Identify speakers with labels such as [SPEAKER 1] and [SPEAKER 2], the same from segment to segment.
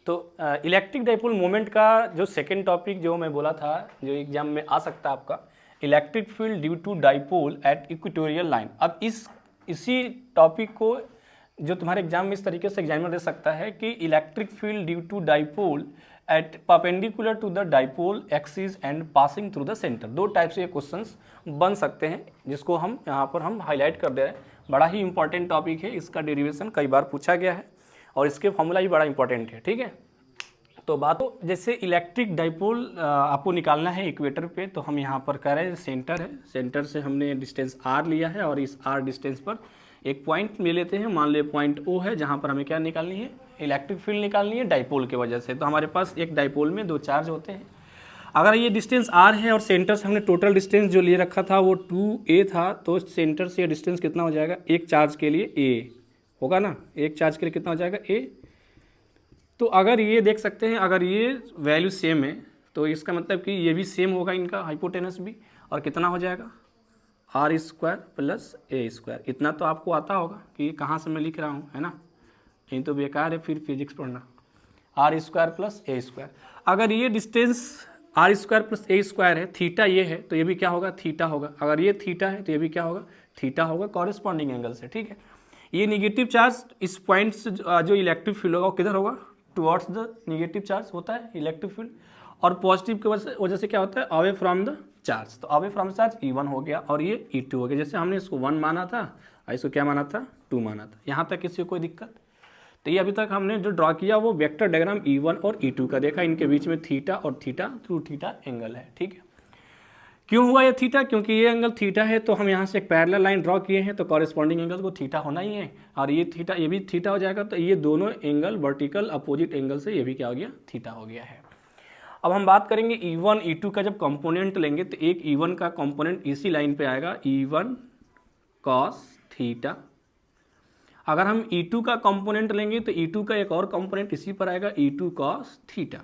[SPEAKER 1] तो electric dipole moment का जो सेकंड टॉपिक जो मैं बोला था, जो एग्जाम में आ सकता है आपका, electric field due to dipole at equatorial line. अब इसी टॉपिक को जो तुम्हारे एग्जाम में इस तरीके से एग्जामिनर दे सकता है कि electric field due to dipole at perpendicular to the dipole axis and passing through the centre. दो टाइप से ये क्वेश्चंस बन सकते हैं, जिसको हम यहाँ पर हम हाईलाइट कर दे रहे हैं। बड़ा ही इंपॉर्टेंट टॉपिक है, इसका डेरिवेशन कई बार पूछा गया है और इसके फॉर्मूला भी बड़ा इंपॉर्टेंट है। ठीक है, तो बात तो जैसे इलेक्ट्रिक डाइपोल आपको निकालना है इक्वेटर पे, तो हम यहाँ पर कह रहे हैं सेंटर है, सेंटर से हमने डिस्टेंस r लिया है और इस r डिस्टेंस पर एक पॉइंट ले लेते हैं, मान ले पॉइंट O है, जहाँ पर हमें क्या निकालनी है, इलेक्ट्रिक फील्ड निकालनी है डाइपोल की वजह से। तो हमारे पास एक डाइपोल में दो चार्ज होते हैं। अगर ये डिस्टेंस r है और सेंटर से हमने टोटल डिस्टेंस जो लिए रखा था वो 2a था, तो सेंटर से डिस्टेंस कितना हो जाएगा, एक चार्ज के लिए a होगा ना, एक चार्ज के लिए कितना हो जाएगा a। तो अगर ये देख सकते हैं, अगर ये वैल्यू सेम है तो इसका मतलब कि ये भी सेम होगा, इनका हाइपोटेनस भी, और कितना हो जाएगा r square plus a square. इतना तो आपको आता होगा कि कहाँ से मैं लिख रहा हूँ, है ना, नहीं तो बेकार है फिर फिजिक्स पढ़ना। r square plus a square, अगर ये distance r square plus a square है, थीटा ये है, तो ये भी क्या होगा, थीटा होगा। अगर ये थीटा है तो ये भी क्या होगा, थीटा होगा, कॉरेस्पॉन्डिंग एंगल से। ठीक है, ये निगेटिव चार्ज इस पॉइंट से जो इलेक्ट्रिक फील्ड होगा वो किधर होगा, टुवर्ड्स द निगेटिव चार्ज होता है इलेक्ट्रिक फील्ड, और पॉजिटिव की वजह से क्या होता है, अवे फ्रॉम द चार्ज। तो अवे फ्रॉम चार्ज E1 हो गया और ये E2 हो गया। जैसे हमने इसको 1 माना था और इसको क्या माना था, 2 माना था। यहाँ तक किसी को कोई दिक्कत? तो ये अभी तक हमने जो ड्रॉ किया वो वेक्टर डायग्राम E1 और E2 का देखा, इनके बीच में थीटा और थीटा थ्रू थीटा एंगल है। ठीक है, क्यों हुआ ये थीटा, क्योंकि ये एंगल थीटा है, तो हम यहाँ से एक पैरेलल लाइन ड्रॉ किए हैं, तो कॉरेस्पॉन्डिंग एंगल को थीटा होना ही है, और ये थीटा, ये भी थीटा हो जाएगा। तो ये दोनों एंगल वर्टिकल अपोजिट एंगल से ये भी क्या हो गया, थीटा हो गया है। अब हम बात करेंगे E1 E2 का जब कंपोनेंट लेंगे, तो एक E1 का कंपोनेंट इसी लाइन पे आएगा, E1 कॉस थीटा। अगर हम E2 का कंपोनेंट लेंगे तो E2 का एक और कंपोनेंट इसी पर आएगा, E2 कॉस थीटा।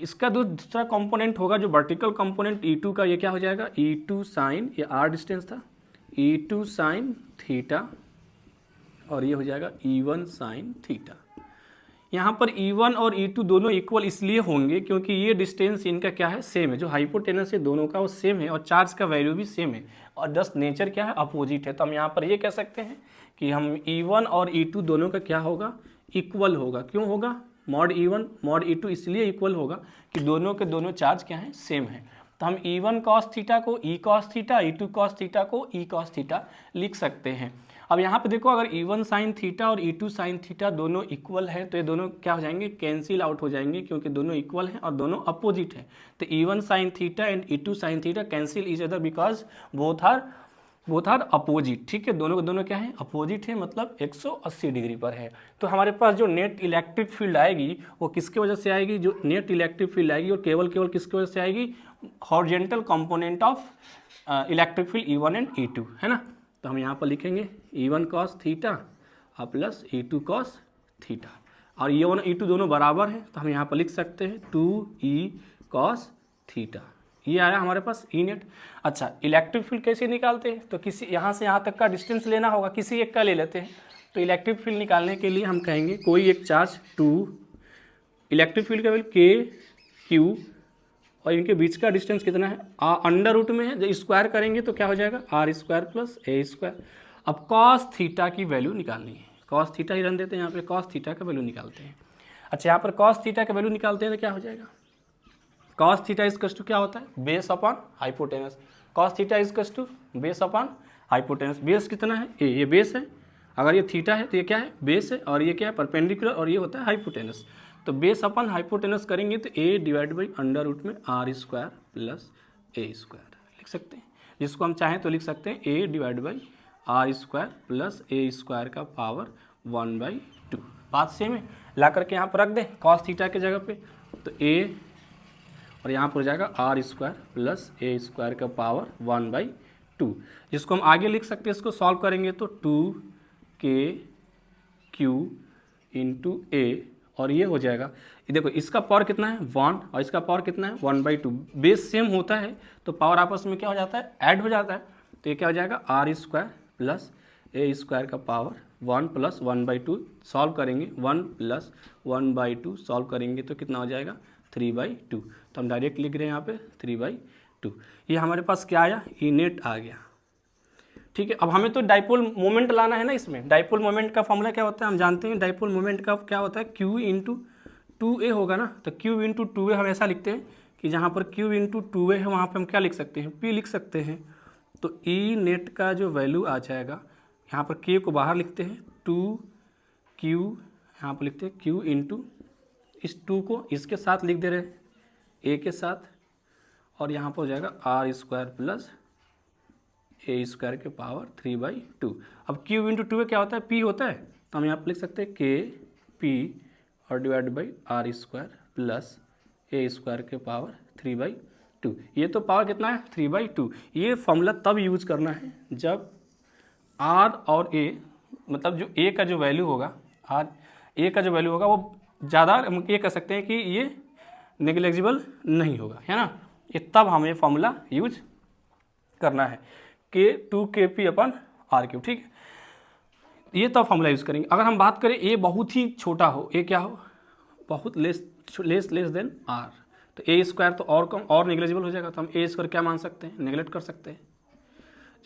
[SPEAKER 1] इसका दूसरा कंपोनेंट होगा जो वर्टिकल कंपोनेंट E2 का, ये क्या हो जाएगा, E2 साइन, ये r डिस्टेंस था, E2 साइन थीटा, और ये हो जाएगा E1 साइन थीटा। यहाँ पर E1 और E2 दोनों इक्वल इसलिए होंगे क्योंकि ये डिस्टेंस इनका क्या है, सेम है, जो हाइपोटेनस है दोनों का वो सेम है, और चार्ज का वैल्यू भी सेम है, और जस्ट नेचर क्या है, अपोजिट है। तो हम यहाँ पर ये कह सकते हैं कि हम E1 और E2 दोनों का क्या होगा, इक्वल होगा। क्यों होगा, मॉड E1 मॉड E2 इसलिए इक्वल होगा कि दोनों के दोनों चार्ज क्या हैं, सेम है। तो हम E1 कॉस थीटा को E cos theta, E2 cos theta को E कॉस थीटा लिख सकते हैं। अब यहाँ पे देखो, अगर E1 साइन थीटा और E2 साइन थीटा दोनों इक्वल है, तो ये दोनों क्या हो जाएंगे, कैंसिल आउट हो जाएंगे, क्योंकि दोनों इक्वल हैं और दोनों अपोजिट है। तो E1 sine theta and E2 sine theta cancel each other because both are opposite. ठीक है, दोनों के दोनों क्या है, अपोजिट है, मतलब 180 डिग्री पर है। तो हमारे पास जो नेट इलेक्ट्रिक फील्ड आएगी वो किसकी वजह से आएगी, जो नेट इलेक्ट्रिक फील्ड आएगी और केवल किसकी वजह से आएगी, horizontal component of electric field E1 and E2, है ना। तो हम यहाँ पर लिखेंगे E1 कॉस थीटा और प्लस E2 कॉस थीटा, और E1 E2 दोनों बराबर है, तो हम यहाँ पर लिख सकते हैं 2E कॉस थीटा। ये आया हमारे पास E नेट। अच्छा, इलेक्ट्रिक फील्ड कैसे निकालते हैं, तो किसी यहाँ से यहाँ तक का डिस्टेंस लेना होगा, किसी एक का ले लेते हैं। तो इलेक्ट्रिक फील्ड निकालने के लिए हम कहेंगे कोई एक चार्ज 2, इलेक्ट्रिक फील्ड का वैल्यू K Q, और इनके बीच का डिस्टेंस कितना है, अंडर रूट में है, जब स्क्वायर करेंगे तो क्या हो जाएगा, r square plus a square. अब कॉस थीटा की वैल्यू निकालनी है, कॉस थीटा ही रन देते हैं यहाँ पे, कॉस थीटा का वैल्यू निकालते हैं। अच्छा, यहाँ पर कॉस थीटा का वैल्यू निकालते हैं तो क्या हो जाएगा, कॉस थीटा इजकस टू क्या होता है, base upon hypotenuse. Cos theta is equals to base upon hypotenuse. Base कितना है, a, ये बेस है, अगर ये थीटा है तो ये क्या है, बेस है, और ये क्या है, परपेंडिकुलर, और ये होता है हाइपोटेनस। तो बेस अपन हाइपोटेनस करेंगे तो a divide by under root में r square plus a square लिख सकते हैं, जिसको हम चाहें तो लिख सकते हैं a divide by r square plus a square का पावर 1/2। बात सेम है, ला करके यहाँ पर रख दें कॉस थीटा के जगह पे, तो a और यहाँ पर हो जाएगा r square plus a square का पावर 1/2, जिसको हम आगे लिख सकते हैं। इसको सॉल्व करेंगे तो 2KQ इंटू a, और ये हो जाएगा, ये देखो इसका पावर कितना है 1 और इसका पावर कितना है 1/2। बेस सेम होता है तो पावर आपस में क्या हो जाता है, ऐड हो जाता है। तो ये क्या हो जाएगा, r स्क्वायर प्लस ए स्क्वायर का पावर 1 प्लस 1/2 सॉल्व करेंगे, 1 प्लस 1/2 सॉल्व करेंगे तो कितना हो जाएगा 3/2। तो हम डायरेक्ट लिख रहे हैं यहाँ पे 3/2। ये हमारे पास क्या आया, ई नेट आ गया। ठीक है, अब हमें तो डाइपोल मोमेंट लाना है ना। इसमें डाइपोल मोमेंट का फॉर्मूला क्या होता है हम जानते हैं। डाइपोल मोमेंट का क्या होता है, Q इंटू 2A होगा ना। तो Q इंटू 2A हम ऐसा लिखते हैं कि जहाँ पर Q इंटू 2A है वहाँ पर हम क्या लिख सकते हैं, P लिख सकते हैं। तो ई नेट का जो वैल्यू आ जाएगा, यहाँ पर K को बाहर लिखते हैं, 2Q यहाँ पर लिखते हैं Q इंटू इस 2 को इसके साथ लिख दे रहे हैं A के साथ, और यहाँ पर हो जाएगा R स्क्वायर प्लस ए स्क्वायर के पावर 3/2। अब Q इंटू 2 क्या होता है, P होता है। तो हम यहाँ पर लिख सकते हैं KP और divide by R square plus A square के पावर 3/2। ये तो पावर कितना है 3/2। ये फॉर्मूला तब यूज करना है जब R और A, मतलब जो A का जो वैल्यू होगा, A का जो वैल्यू होगा वो ज़्यादा, हम ये कह सकते हैं कि ये नेग्लिजिबल नहीं होगा, है ना। ये तब हमें फॉर्मूला यूज करना है K2KP/R3। ठीक है, ये तब फॉर्मूला यूज़ करेंगे। अगर हम बात करें A बहुत ही छोटा हो, A क्या हो, बहुत लेस देन R, तो ए स्क्वायर तो और कम और नेग्लिजिबल हो जाएगा। तो हम ए स्क्वायर क्या मान सकते हैं, नेगलेक्ट कर सकते हैं।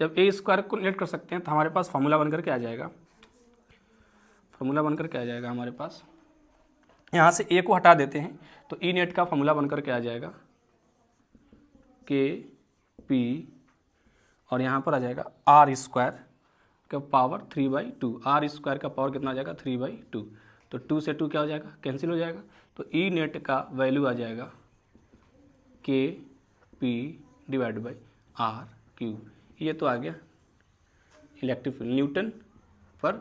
[SPEAKER 1] जब ए स्क्वायर को नेगलेक्ट कर सकते हैं तो हमारे पास फॉर्मूला बनकर के आ जाएगा, हमारे पास यहाँ से ए को हटा देते हैं तो ई नेट का फॉर्मूला बनकर के आ जाएगा KP और यहाँ पर आ जाएगा R स्क्वायर का पावर 3/2। R स्क्वायर का पावर कितना आ जाएगा 3/2। तो 2 से 2 क्या हो जाएगा, कैंसिल हो जाएगा। तो ई नेट का वैल्यू आ जाएगा KP डिवाइड बाई RQ। ये तो आ गया इलेक्ट्रिक फील्ड। न्यूटन पर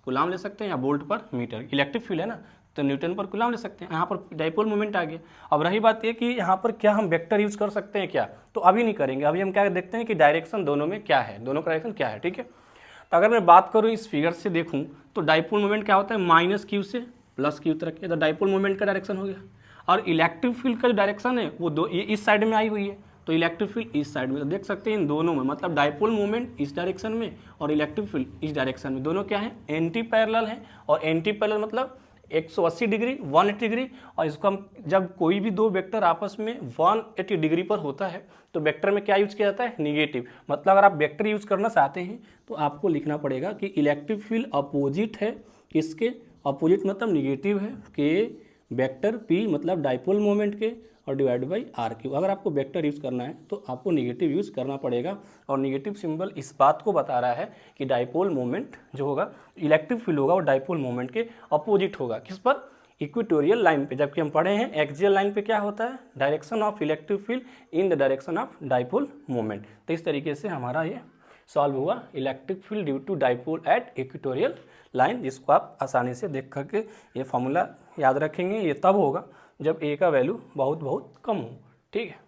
[SPEAKER 1] कूलाम ले सकते हैं या वोल्ट पर मीटर, इलेक्ट्रिक फील्ड है ना, तो न्यूटन पर कूलाम ले सकते हैं। यहाँ पर डाइपोल मोमेंट आ गया। अब रही बात ये कि यहाँ पर क्या हम वेक्टर यूज़ कर सकते हैं क्या, तो अभी नहीं करेंगे। अभी हम क्या देखते हैं कि डायरेक्शन दोनों में क्या है, दोनों का डायरेक्शन क्या है। ठीक है, तो अगर मैं बात करूँ इस फिगर से देखूँ तो डाइपोल मोमेंट क्या होता है, -Q से +Q तक के, तो डाइपोल मोमेंट का डायरेक्शन हो गया। और इलेक्ट्रिक फील्ड का जो डायरेक्शन है वो ये इस साइड में आई हुई है, तो इलेक्ट्रिक फील्ड इस साइड में। तो देख सकते हैं इन दोनों में, मतलब डाइपोल मोमेंट इस डायरेक्शन में और इलेक्ट्रिक फील्ड इस डायरेक्शन में, दोनों क्या है, एंटी पैरेलल है। और एंटी पैरेलल मतलब 180 डिग्री, 180 डिग्री। और इसको हम जब कोई भी दो वेक्टर आपस में 180 डिग्री पर होता है तो वेक्टर में क्या यूज किया जाता है, निगेटिव। मतलब अगर आप वेक्टर यूज करना चाहते हैं तो आपको लिखना पड़ेगा कि इलेक्ट्रिक फील्ड अपोजिट है किसके, अपोजिट मतलब निगेटिव है के वेक्टर P मतलब डाइपोल मोमेंट के और डिवाइड बाई RQ। अगर आपको वेक्टर यूज़ करना है तो आपको निगेटिव यूज़ करना पड़ेगा। और निगेटिव सिंबल इस बात को बता रहा है कि डाइपोल मोमेंट जो होगा, इलेक्ट्रिक फील्ड होगा वो डाइपोल मोमेंट के अपोजिट होगा। किस पर, इक्वेटोरियल लाइन पे। जबकि हम पढ़े हैं एक्सियल लाइन पे क्या होता है, direction of electric field in the direction of dipole moment. तो इस तरीके से हमारा ये सॉल्व हुआ electric field due to dipole at equatorial line, जिसको आप आसानी से देख करके ये फॉर्मूला याद रखेंगे। ये तब होगा जब ए का वैल्यू बहुत कम हो। ठीक है।